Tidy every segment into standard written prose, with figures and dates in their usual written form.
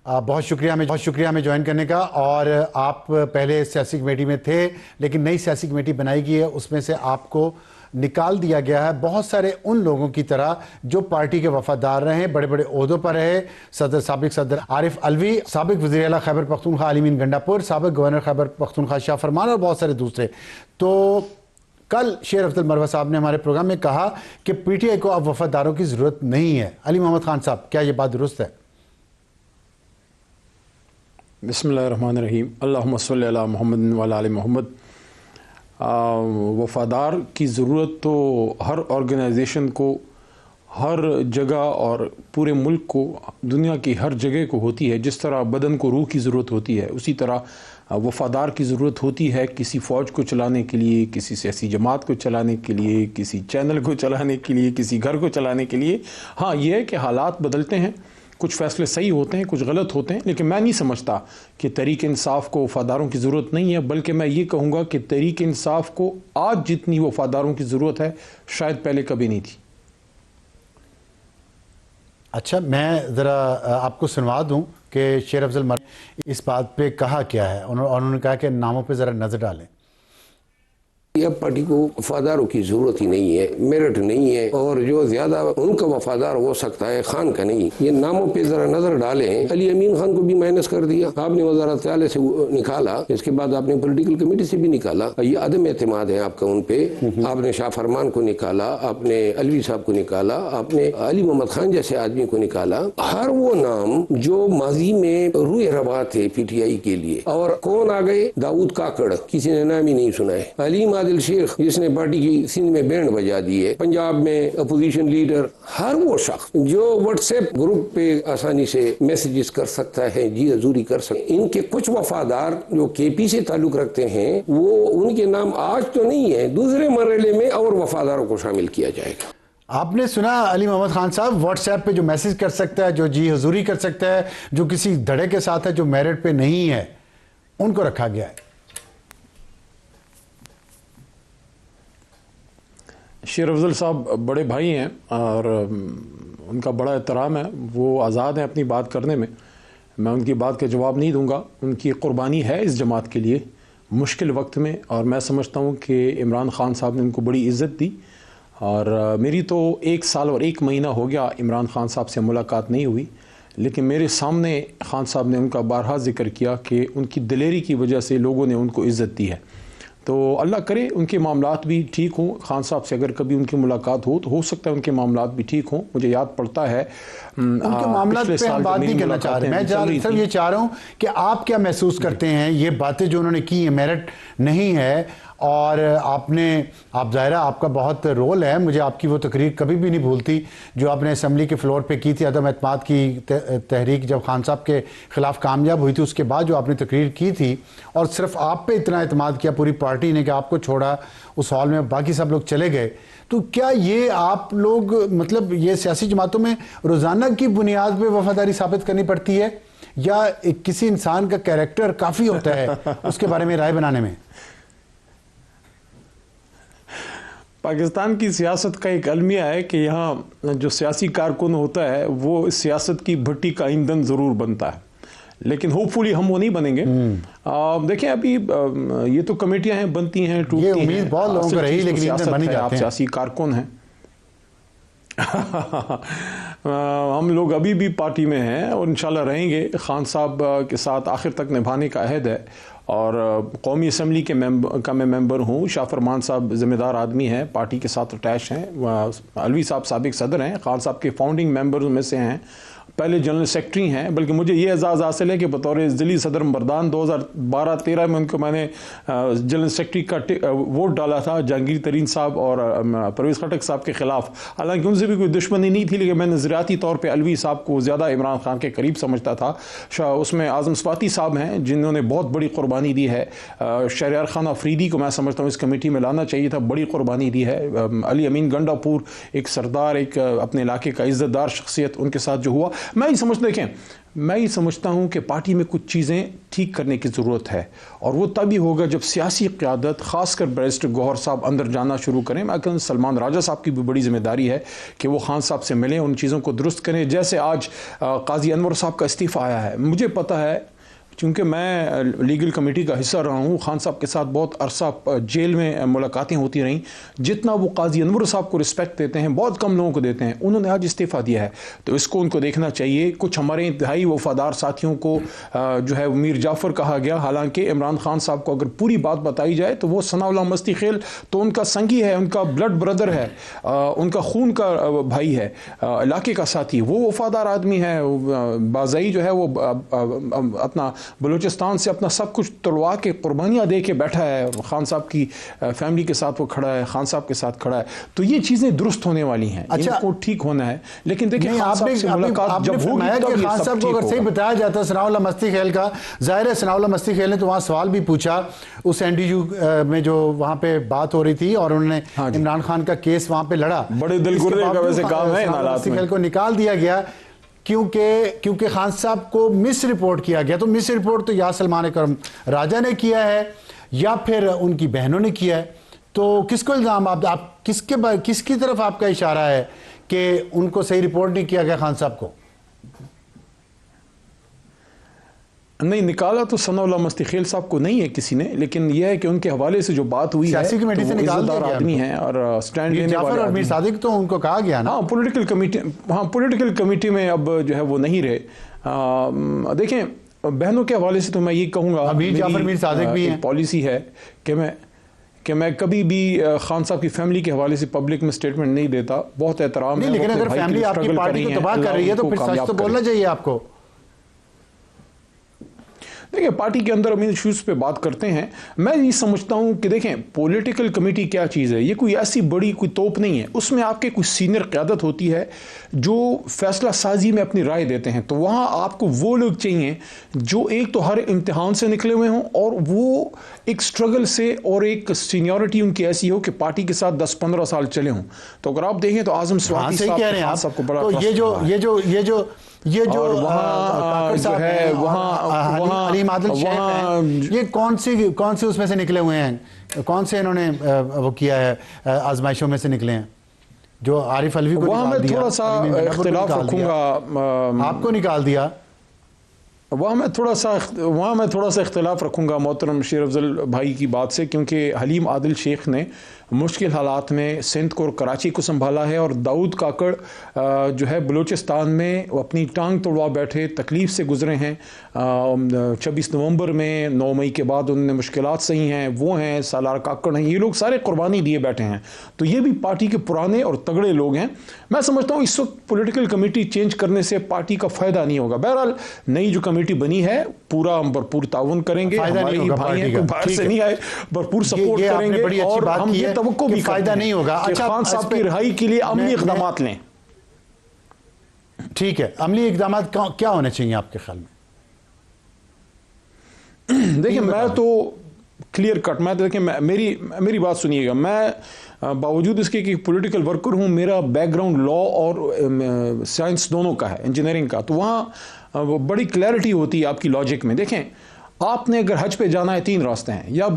बहुत शुक्रिया हमें ज्वाइन करने का। और आप पहले सियासी कमेटी में थे, लेकिन नई सियासी कमेटी बनाई गई है, उसमें से आपको निकाल दिया गया है। बहुत सारे उन लोगों की तरह जो पार्टी के वफादार रहे, बड़े बड़े ओहदों पर रहे, साबिक सदर आरिफ अलवी, साबिक वज़ीर आला खैबर पख्तूनख्वा अली अमीन गंडापुर, साबिक गवर्नर खैबर पख्तूनख्वा शाह फरमान और बहुत सारे दूसरे। तो कल शेर अफजल मरवा साहब ने हमारे प्रोग्राम में कहा कि पीटीआई को अब वफादारों की ज़रूरत नहीं है। अली मोहम्मद खान साहब, क्या ये बात दुरुस्त है? बिस्मिल्लाहिर्रहमानिर्रहीम, अल्लाहुम्मा सल्ली अला मुहम्मद व अला आलि मुहम्मद। वफ़ादार की ज़रूरत तो हर ऑर्गेनाइजेशन को, हर जगह और पूरे मुल्क को, दुनिया की हर जगह को होती है। जिस तरह बदन को रूह की ज़रूरत होती है, उसी तरह वफ़ादार की ज़रूरत होती है किसी फ़ौज को चलाने के लिए, किसी सियासी जमात को चलाने के लिए, किसी चैनल को चलाने के लिए, किसी घर को चलाने के लिए। हाँ, ये है कि हालात बदलते हैं, कुछ फ़ैसले सही होते हैं, कुछ गलत होते हैं, लेकिन मैं नहीं समझता कि तहरीक इंसाफ को वफ़ादारों की ज़रूरत नहीं है। बल्कि मैं ये कहूँगा कि तहरीक इंसाफ को आज जितनी वफ़ादारों की ज़रूरत है, शायद पहले कभी नहीं थी। अच्छा, मैं ज़रा आपको सुनवा दूं कि शेर अफजल मरवा इस बात पे कहा क्या है। उन्होंने कहा कि नामों पे ज़रा नज़र डालें। यह पार्टी को वफादारों की जरूरत ही नहीं है, मेरिट नहीं है, और जो ज्यादा उनका वफादार हो सकता है खान का नहीं। ये नामों पे जरा नजर डालें। अली अमीन खान को भी माइनस कर दिया आपने, वज़ारत आला से निकाला, इसके बाद आपने पॉलिटिकल कमेटी से भी निकाला। ये अदम एतमाद है आपका उन पे। आपने शाह फरमान को निकाला, आपने अलवी साहब को निकाला, आपने अली मोहम्मद खान जैसे आदमी को निकाला। हर वो नाम जो माजी में रूए रवा थे पीटीआई के लिए, और कौन आ गए? दाऊद काकड़, किसी ने नाम ही नहीं सुना है। अलीम आदिल शेख जिसने पार्टी की सिंध में बैंड बजा दी है, पंजाब में अपोजिशन लीडर। हर वो शख्स जो व्हाट्सएप ग्रुप पे आसानी से मैसेजेस कर सकता है, जी हजूरी कर सकता है। इनके कुछ वफादार जो केपी से ताल्लुक रखते हैं, वो उनके नाम आज तो नहीं है, दूसरे मरहले में और वफादारों को शामिल किया जाएगा। आपने सुना अली मोहम्मद खान साहब, व्हाट्सएप पे जो मैसेज कर सकता है, जो जी हजूरी कर सकता है, जो किसी धड़े के साथ है, जो मेरिट पे नहीं है, उनको रखा गया है। शेर अफजल साहब बड़े भाई हैं और उनका बड़ा एहतराम है, वो आज़ाद हैं अपनी बात करने में। मैं उनकी बात का जवाब नहीं दूंगा। उनकी कुर्बानी है इस जमात के लिए मुश्किल वक्त में, और मैं समझता हूँ कि इमरान खान साहब ने उनको बड़ी इज़्ज़त दी। और मेरी तो 1 साल और 1 महीना हो गया इमरान खान साहब से मुलाकात नहीं हुई, लेकिन मेरे सामने खान साहब ने उनका बारहा जिक्र किया कि उनकी दिलेरी की वजह से लोगों ने उनको इज़्ज़त दी है। तो अल्लाह करे उनके मामलात भी ठीक हों। खान साहब से अगर कभी उनकी मुलाकात हो तो हो सकता है उनके मामलात भी ठीक हों। मुझे याद पड़ता है उनके मामलात पे हम बात नहीं करना चाह रहे। मैं सिर्फ ये चाह रहा हूँ कि आप क्या महसूस करते हैं, ये बातें जो उन्होंने की, मेरिट नहीं है। और आप ज़ाहिर आपका बहुत रोल है, मुझे आपकी वो तकरीर कभी भी नहीं भूलती जो आपने असम्बली के फ्लोर पे की थी। अदम एतमाद की तहरीक जब खान साहब के ख़िलाफ़ कामयाब हुई थी, उसके बाद जो आपने तकरीर की थी, और सिर्फ आप पे इतना एतमाद किया पूरी पार्टी ने कि आपको छोड़ा उस हॉल में, बाकी सब लोग चले गए। तो क्या ये आप लोग, मतलब ये सियासी जमातों में रोज़ाना की बुनियाद पर वफादारी साबित करनी पड़ती है, या किसी इंसान का कैरेक्टर काफ़ी होता है उसके बारे में राय बनाने में? पाकिस्तान की सियासत का एक अलमिया है कि यहाँ जो सियासी कारकुन होता है वो इस सियासत की भट्टी का ईंधन ज़रूर बनता है, लेकिन होपफुली हम वो नहीं बनेंगे। देखें अभी ये तो कमेटियां हैं, बनती हैं, टूटती हैं, उम्मीद बहुत लोगों को रही, लेकिन सियासत बन है, आप सियासी कारकुन हैं। हम लोग अभी भी पार्टी में हैं और इंशाल्लाह रहेंगे। खान साहब के साथ आखिर तक निभाने का अहद है। और कौमी असम्बली के मैं मेंबर हूँ। शाह फरमान साहब ज़िम्मेदार आदमी हैं, पार्टी के साथ अटैच हैं। अलवी साहब साबिक सदर हैं, खान साहब के फाउंडिंग मेंबर्स में से हैं, पहले जनरल सेक्रेटरी हैं। बल्कि मुझे ये एजाज़ हासिल है कि बतौर ज़िली सदर मर्दान 2012-13 में उनको मैंने जनरल सेक्रेटरी का वोट डाला था जहांगीर तरीन साहब और परवेज़ खटक साहब के ख़िलाफ़। हालांकि उनसे भी कोई दुश्मनी नहीं थी, लेकिन मैं नज़रियाती तौर पर अलवी साहब को ज़्यादा इमरान खान के करीब समझता था। उसमें आज़म स्वाति साहब हैं जिन्होंने बहुत बड़ी कुर्बानी दी है। शहरयार खान अफरीदी को मैं समझता हूँ इस कमेटी में लाना चाहिए था, बड़ी कुर्बानी दी है। अली अमीन गंडापुर एक सरदार, एक अपने इलाके का इज़्ज़तदार शख्सियत, उनके साथ जो हुआ, मैं ही समझता हूँ कि पार्टी में कुछ चीज़ें ठीक करने की ज़रूरत है, और वो तभी होगा जब सियासी क़यादत, ख़ासकर बैरिस्टर गौहर साहब अंदर जाना शुरू करें। मैं कहूँ सलमान राजा साहब की भी बड़ी ज़िम्मेदारी है कि वो खान साहब से मिलें, उन चीज़ों को दुरुस्त करें। जैसे आज काजी अनवर साहब का इस्तीफ़ा आया है, मुझे पता है क्योंकि मैं लीगल कमेटी का हिस्सा रहा हूँ, खान साहब के साथ बहुत अरसा जेल में मुलाकातें होती रहीं। जितना वो काजी अनवर साहब को रिस्पेक्ट देते हैं बहुत कम लोगों को देते हैं। उन्होंने आज इस्तीफ़ा दिया है, तो इसको उनको देखना चाहिए। कुछ हमारे इंतहाई वफादार साथियों को जो है मीर जाफ़र कहा गया, हालांकि इमरान खान साहब को अगर पूरी बात बताई जाए तो वो सनाउल्लाह मस्ती खेल तो उनका संगी है, उनका ब्लड ब्रदर है, उनका खून का भाई है, इलाके का साथी। वो वफादार आदमी है, बाज़ाई जो है वो अपना बलूचिस्तान से अपना सब कुछ तुड़वा के कुर्बानियाँ दे के बैठा है, खान साहब की फैमिली के साथ वो खड़ा है, खान साहब के साथ खड़ा है। तो ये चीज़ें दुरुस्त होने वाली हैं, अच्छा, इनको ठीक होना है। लेकिन देखिए खान साहब से मुलाकात जब होगी तब खान साहब को अगर सही बताया जाता है सनाउल्लाह मस्ती खेल का, जाहिर है सनाउल्लाह मस्ती खेल ने तो वहाँ सवाल भी पूछा उस एनडीयू में जो वहाँ पे बात हो रही थी, और उन्होंने इमरान खान का केस वहाँ पे लड़ा। बड़े दिलगुर्दे का वैसे काम है, मस्ती खेल को निकाल दिया गया क्योंकि खान साहब को मिस रिपोर्ट किया गया। तो मिस रिपोर्ट तो या सलमान अकरम राजा ने किया है या फिर उनकी बहनों ने किया है। तो किसको इल्ज़ाम आप किसकी तरफ आपका इशारा है कि उनको सही रिपोर्ट नहीं किया गया खान साहब को? नहीं, निकाला तो सनाउल्लाह मस्ती खेल साहब को नहीं है किसी ने, लेकिन यह है कि उनके हवाले से जो बात हुई है, कमेटी से निकाल दिया गया आदमी है और स्टैंड लेने वाले और मीर सादिक तो उनको कहा गया ना। हाँ, पॉलिटिकल कमेटी में अब जो है वो नहीं रहे। देखें, बहनों के हवाले से तो मैं ये कहूँगा, मीर सादिक भी हैं। पॉलिसी है कि मैं कभी भी खान साहब की फैमिली के हवाले से पब्लिक में स्टेटमेंट नहीं देता। बहुत एहतराम है, लेकिन अगर फैमिली आपकी पार्टी को तबाह कर रही है तो फिर सच तो बोलना चाहिए आपको। देखिए, पार्टी के अंदर हम इन इश्यूज पे बात करते हैं। मैं ये समझता हूँ कि देखें, पॉलिटिकल कमेटी क्या चीज़ है, ये कोई ऐसी बड़ी कोई तोप नहीं है। उसमें आपके कुछ सीनियर क़यादत होती है जो फैसला साजी में अपनी राय देते हैं। तो वहाँ आपको वो लोग चाहिए जो एक तो हर इम्तिहान से निकले हुए हों और वो एक स्ट्रगल से और एक सीनियरिटी उनकी ऐसी हो कि पार्टी के साथ 10-15 साल चले हों। तो अगर आप देखें तो आज़म स्वाति साहब को बड़ा, ये जो वहाँ जो है वहाँ अलीम आदिल शेख हैं, ये कौन सी उसमें से निकले हुए हैं? कौन से इन्होंने वो किया है, आजमाइशों में से निकले हैं? जो आरिफ अलवी को वहाँ मैं थोड़ा सा इख्तिलाफ रखूंगा, आपको निकाल दिया। वहाँ मैं थोड़ा सा इख्तिलाफ रखूंगा मोहतरम शेर अफजल भाई की बात से, क्योंकि हलीम आदिल शेख ने मुश्किल हालात में सिंध को और कराची को संभाला है, और दाऊद काकड़ जो है बलूचिस्तान में वो अपनी टांग तोड़वा बैठे, तकलीफ़ से गुजरे हैं। 26 नवंबर में 9 मई के बाद उन्होंने मुश्किलात सही हैं, वो हैं सालार काकड़ हैं, ये लोग सारे कुर्बानी दिए बैठे हैं। तो ये भी पार्टी के पुराने और तगड़े लोग हैं। मैं समझता हूँ इस वक्त पॉलिटिकल कमेटी चेंज करने से पार्टी का फ़ायदा नहीं होगा। बहरहाल नई जो कमेटी बनी है पूरा हम भरपूर ताउन करेंगे, हमारे ही भाई हैं, कोई बाहर से नहीं आए, भरपूर सपोर्ट करेंगे और हम ये तवक्को भी फायदा नहीं होगा। अच्छा, खान साहब की रिहाई के लिए अमली इक़दाम लें। ठीक है, अमली इक़दाम क्या होने चाहिए आपके ख्याल में? देखिए, मैं तो क्लियर कट, मैं देखिए मेरी बात सुनिएगा। मैं बावजूद इसके कि पॉलिटिकल वर्कर हूँ, मेरा बैकग्राउंड लॉ और साइंस दोनों का है, इंजीनियरिंग का, तो वहाँ बड़ी क्लैरिटी होती है आपकी लॉजिक में। देखें, आपने अगर हज पे जाना है 3 रास्ते हैं, या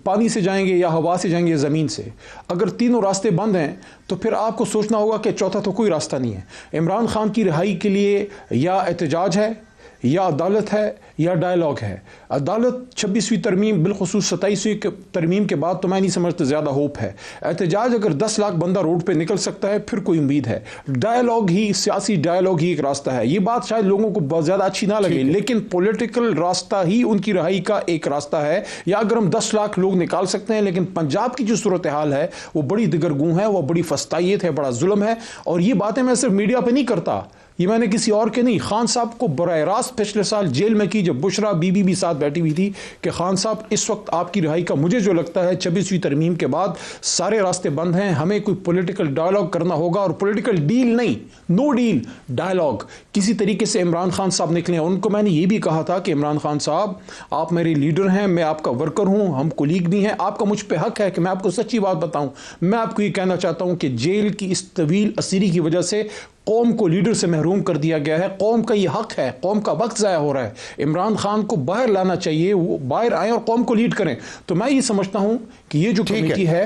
पानी से जाएंगे या हवा से जाएंगे या ज़मीन से। अगर तीनों रास्ते बंद हैं तो फिर आपको सोचना होगा कि चौथा तो कोई रास्ता नहीं है। इमरान खान की रिहाई के लिए या एहतजाज है, या अदालत है, या डायलॉग है। अदालत 26वीं तरमीम बिलखुसूस 27वीं तरमीम के बाद तो मैं नहीं समझता ज़्यादा होप है। एहतजाज अगर 10 लाख बंदा रोड पे निकल सकता है फिर कोई उम्मीद है। डायलॉग ही, सियासी डायलॉग ही एक रास्ता है। ये बात शायद लोगों को बहुत ज़्यादा अच्छी ना लगे, लेकिन पॉलिटिकल रास्ता ही उनकी रिहाई का एक रास्ता है। या अगर हम 10 लाख लोग निकाल सकते हैं, लेकिन पंजाब की जो सूरत हाल है वो बड़ी दिगरगूं है, वो बड़ी फस्तायत है, बड़ा जुल्म है। और ये बातें मैं सिर्फ मीडिया पर नहीं करता, ये मैंने किसी और के नहीं, खान साहब को बराह रास्त पिछले साल जेल में की, जब बुशरा बीबी भी साथ बैठी हुई थी, कि खान साहब इस वक्त आपकी रिहाई का मुझे जो लगता है 26वीं तरमीम के बाद सारे रास्ते बंद हैं, हमें कोई पॉलिटिकल डायलॉग करना होगा। और पॉलिटिकल डील नहीं, नो डील, डायलॉग। किसी तरीके से इमरान खान साहब निकले। उनको मैंने ये भी कहा था कि इमरान खान साहब, आप मेरे लीडर हैं, मैं आपका वर्कर हूँ, हम कोलीग भी हैं, आपका मुझ पर हक है कि मैं आपको सच्ची बात बताऊँ। मैं आपको ये कहना चाहता हूँ कि जेल की इस तवील असीरी की वजह से कौम को लीडर से महरूम कर दिया गया है। कौम का ये हक है, कौम का वक्त ज़ाया हो रहा है। इमरान खान को बाहर लाना चाहिए, वो बाहर आए और कौम को लीड करें। तो मैं ये समझता हूँ कि ये जो कमेटी है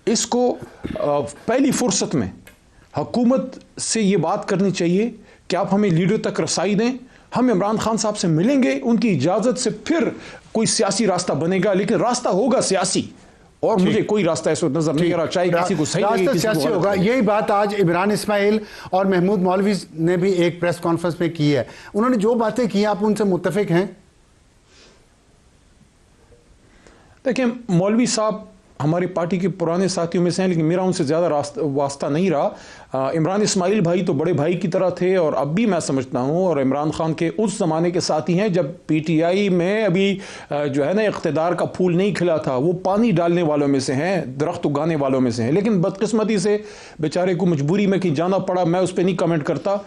इसको पहली फुर्सत में हुकूमत से ये बात करनी चाहिए कि आप हमें लीडर तक रसाई दें, हम इमरान खान साहब से मिलेंगे, उनकी इजाज़त से फिर कोई सियासी रास्ता बनेगा, लेकिन रास्ता होगा सियासी। और मुझे कोई रास्ता ऐसा नजर नहीं आ रहा, चाहे किसी को सही लगे, किसी को होगा। यही बात आज इमरान इस्माइल और महमूद मौलवी ने भी एक प्रेस कॉन्फ्रेंस में की है। उन्होंने जो बातें की, आप उनसे मुत्तफिक हैं? देखिए, मौलवी साहब हमारी पार्टी के पुराने साथियों में से हैं, लेकिन मेरा उनसे ज़्यादा वास्ता नहीं रहा। इमरान इस्माइल भाई तो बड़े भाई की तरह थे और अब भी मैं समझता हूँ, और इमरान खान के उस ज़माने के साथी हैं जब पीटीआई में अभी जो है ना इक़्तिदार का फूल नहीं खिला था। वो पानी डालने वालों में से हैं, दरख्त उगाने वालों में से हैं, लेकिन बदकिस्मती से बेचारे को मजबूरी में कहीं जाना पड़ा। मैं उस पर नहीं कमेंट करता।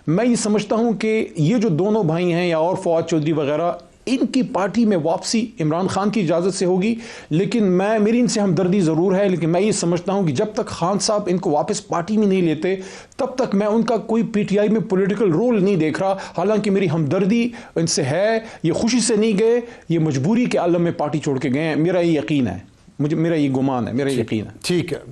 मैं ये समझता हूँ कि ये जो दोनों भाई हैं या और फवाद चौधरी वगैरह, इनकी पार्टी में वापसी इमरान खान की इजाज़त से होगी, लेकिन मेरी इनसे हमदर्दी ज़रूर है। लेकिन मैं ये समझता हूँ कि जब तक खान साहब इनको वापस पार्टी में नहीं लेते तब तक मैं उनका कोई पीटीआई में पॉलिटिकल रोल नहीं देख रहा। हालांकि मेरी हमदर्दी इनसे है, ये खुशी से नहीं गए, ये मजबूरी के आलम में पार्टी छोड़ के गए हैं। मेरा ये यकीन है, मेरा ये गुमान है, मेरा यकीन है। ठीक है।